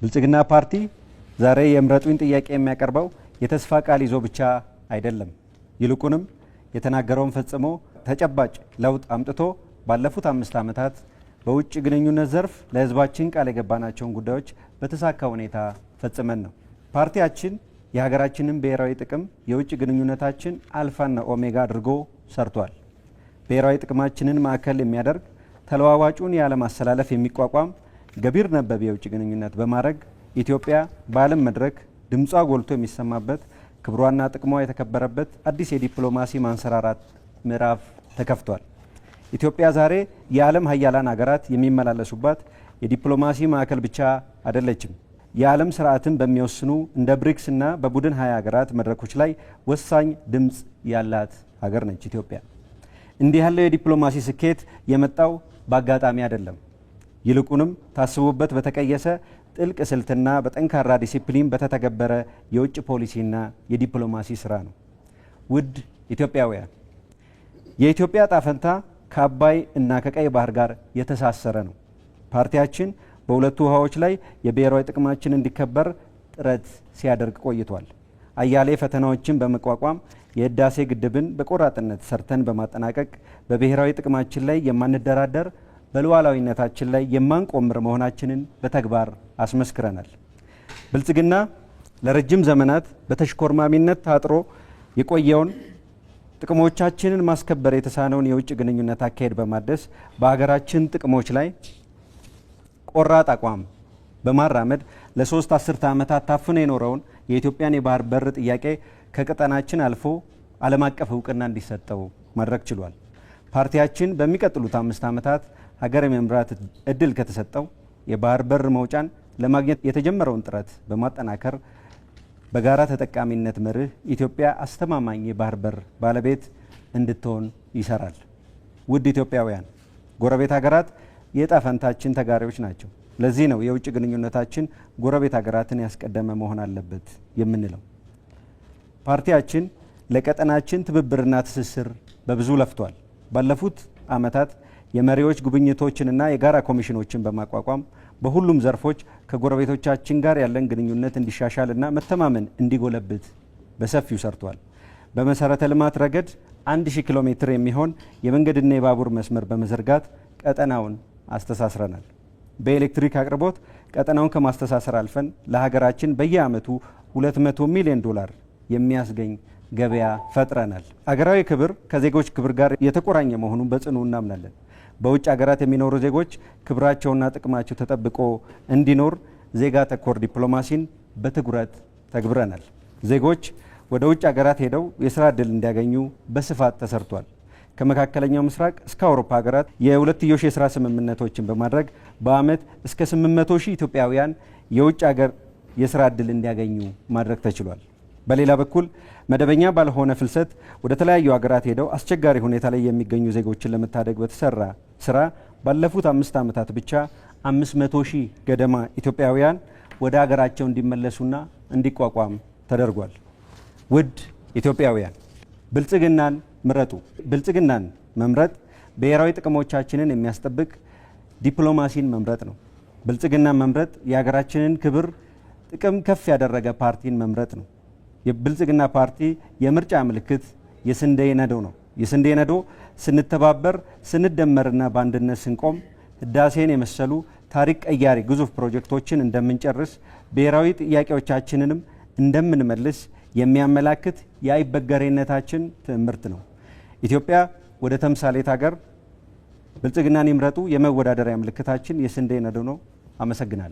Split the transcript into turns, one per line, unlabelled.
ብልጽግና ፓርቲ ዛሬ የምረጡኝ ጥያቄ የሚያቀርበው የተስፋ ቃል ይዞ ብቻ አይደለም። ይልቁንም የተናገረውን ፈጽሞ ተጨባጭ ለውጥ አምጥቶ ባለፉት 5 ዓመታት በውጭ ግንኙነት ዘርፍ ለሕዝባችን ቃል የገባናቸውን ጉዳዮች በተሳካ ሁኔታ ፈጽመን ነው። ፓርቲያችን የሀገራችንን ብሔራዊ ጥቅም የውጭ ግንኙነታችን አልፋና ኦሜጋ አድርጎ ሰርቷል። ብሔራዊ ጥቅማችንን ማዕከል የሚያደርግ ተለዋዋጩን የዓለም አሰላለፍ የሚቋቋም ገቢር ነበብ የውጭ ግንኙነት በማድረግ ኢትዮጵያ በዓለም መድረክ ድምጿ ጎልቶ የሚሰማበት ክብሯና ጥቅሟ የተከበረበት አዲስ የዲፕሎማሲ ማንሰራራት ምዕራፍ ተከፍቷል። ኢትዮጵያ ዛሬ የዓለም ሀያላን ሀገራት የሚመላለሱባት የዲፕሎማሲ ማዕከል ብቻ አይደለችም። የዓለም ስርዓትን በሚወስኑ እንደ ብሪክስ እና በቡድን 20 ሀገራት መድረኮች ላይ ወሳኝ ድምፅ ያላት ሀገር ነች ኢትዮጵያ። እንዲህ ያለው የዲፕሎማሲ ስኬት የመጣው በአጋጣሚ አይደለም። ይልቁንም ታስቦበት በተቀየሰ ጥልቅ ስልትና በጠንካራ ዲሲፕሊን በተተገበረ የውጭ ፖሊሲና የዲፕሎማሲ ስራ ነው። ውድ ኢትዮጵያውያን፣ የኢትዮጵያ ዕጣ ፈንታ ከአባይ እና ከቀይ ባህር ጋር የተሳሰረ ነው። ፓርቲያችን በሁለቱ ውሃዎች ላይ የብሔራዊ ጥቅማችን እንዲከበር ጥረት ሲያደርግ ቆይቷል። አያሌ ፈተናዎችን በመቋቋም የህዳሴ ግድብን በቆራጥነት ሰርተን በማጠናቀቅ በብሔራዊ ጥቅማችን ላይ የማንደራደር በሉዓላዊነታችን ላይ የማንቆምር መሆናችንን በተግባር አስመስክረናል። ብልጽግና ለረጅም ዘመናት በተሽኮርማሚነት ታጥሮ የቆየውን ጥቅሞቻችንን ማስከበር የተሳነውን የውጭ ግንኙነት አካሄድ በማደስ በሀገራችን ጥቅሞች ላይ ቆራጥ አቋም በማራመድ ለ3 አስርተ ዓመታት ታፍኖ የኖረውን የኢትዮጵያን የባህር በር ጥያቄ ከቀጠናችን አልፎ ዓለም አቀፍ እውቅና እንዲሰጠው ማድረግ ችሏል። ፓርቲያችን በሚቀጥሉት 5 ዓመታት ሀገር የመምራት እድል ከተሰጠው የባህር በር መውጫን ለማግኘት የተጀመረውን ጥረት በማጠናከር በጋራ ተጠቃሚነት መርህ ኢትዮጵያ አስተማማኝ የባህር በር ባለቤት እንድትሆን ይሰራል። ውድ ኢትዮጵያውያን፣ ጎረቤት ሀገራት የዕጣ ፈንታችን ተጋሪዎች ናቸው። ለዚህ ነው የውጭ ግንኙነታችን ጎረቤት ሀገራትን ያስቀደመ መሆን አለበት የምንለው። ፓርቲያችን ለቀጠናችን ትብብርና ትስስር በብዙ ለፍቷል። ባለፉት ዓመታት የመሪዎች ጉብኝቶችንና የጋራ ኮሚሽኖችን በማቋቋም በሁሉም ዘርፎች ከጎረቤቶቻችን ጋር ያለን ግንኙነት እንዲሻሻልና መተማመን እንዲጎለብት በሰፊው ሰርቷል። በመሰረተ ልማት ረገድ 1000 ኪሎ ሜትር የሚሆን የመንገድና የባቡር መስመር በመዘርጋት ቀጠናውን አስተሳስረናል። በኤሌክትሪክ አቅርቦት ቀጠናውን ከማስተሳሰር አልፈን ለሀገራችን በየዓመቱ $200 ሚሊዮን የሚያስገኝ ገበያ ፈጥረናል። አገራዊ ክብር ከዜጎች ክብር ጋር የተቆራኘ መሆኑን በጽኑ እናምናለን። በውጭ ሀገራት የሚኖሩ ዜጎች ክብራቸውና ጥቅማቸው ተጠብቆ እንዲኖር ዜጋ ተኮር ዲፕሎማሲን በትኩረት ተግብረናል። ዜጎች ወደ ውጭ ሀገራት ሄደው የስራ ዕድል እንዲያገኙ በስፋት ተሰርቷል። ከመካከለኛው ምስራቅ እስከ አውሮፓ ሀገራት የሁለትዮሽ የስራ ስምምነቶችን በማድረግ በአመት እስከ 800,000 ኢትዮጵያውያን የውጭ ሀገር የስራ ዕድል እንዲያገኙ ማድረግ ተችሏል። በሌላ በኩል መደበኛ ባልሆነ ፍልሰት ወደ ተለያዩ ሀገራት ሄደው አስቸጋሪ ሁኔታ ላይ የሚገኙ ዜጎችን ለመታደግ በተሰራ ስራ ባለፉት 5 ዓመታት ብቻ 500,000 ገደማ ኢትዮጵያውያን ወደ ሀገራቸው እንዲመለሱና እንዲቋቋም ተደርጓል። ውድ ኢትዮጵያውያን፣ ብልጽግናን ምረጡ። ብልጽግናን መምረጥ ብሔራዊ ጥቅሞቻችንን የሚያስጠብቅ ዲፕሎማሲን መምረጥ ነው። ብልጽግናን መምረጥ የሀገራችንን ክብር ጥቅም ከፍ ያደረገ ፓርቲን መምረጥ ነው። የብልጽግና ፓርቲ የምርጫ ምልክት የስንዴ ነዶ ነው። የስንዴ ነዶ ስንተባበር፣ ስንደመርና በአንድነት ስንቆም ህዳሴን የመሰሉ ታሪክ ቀያሪ ግዙፍ ፕሮጀክቶችን እንደምንጨርስ፣ ብሔራዊ ጥያቄዎቻችንንም እንደምንመልስ የሚያመላክት የአይበገሬነታችን ትምህርት ነው። ኢትዮጵያ ወደ ተምሳሌት ሀገር ብልጽግናን ይምረጡ የመወዳደሪያ ምልክታችን የስንዴ ነዶ ነው። አመሰግናለሁ።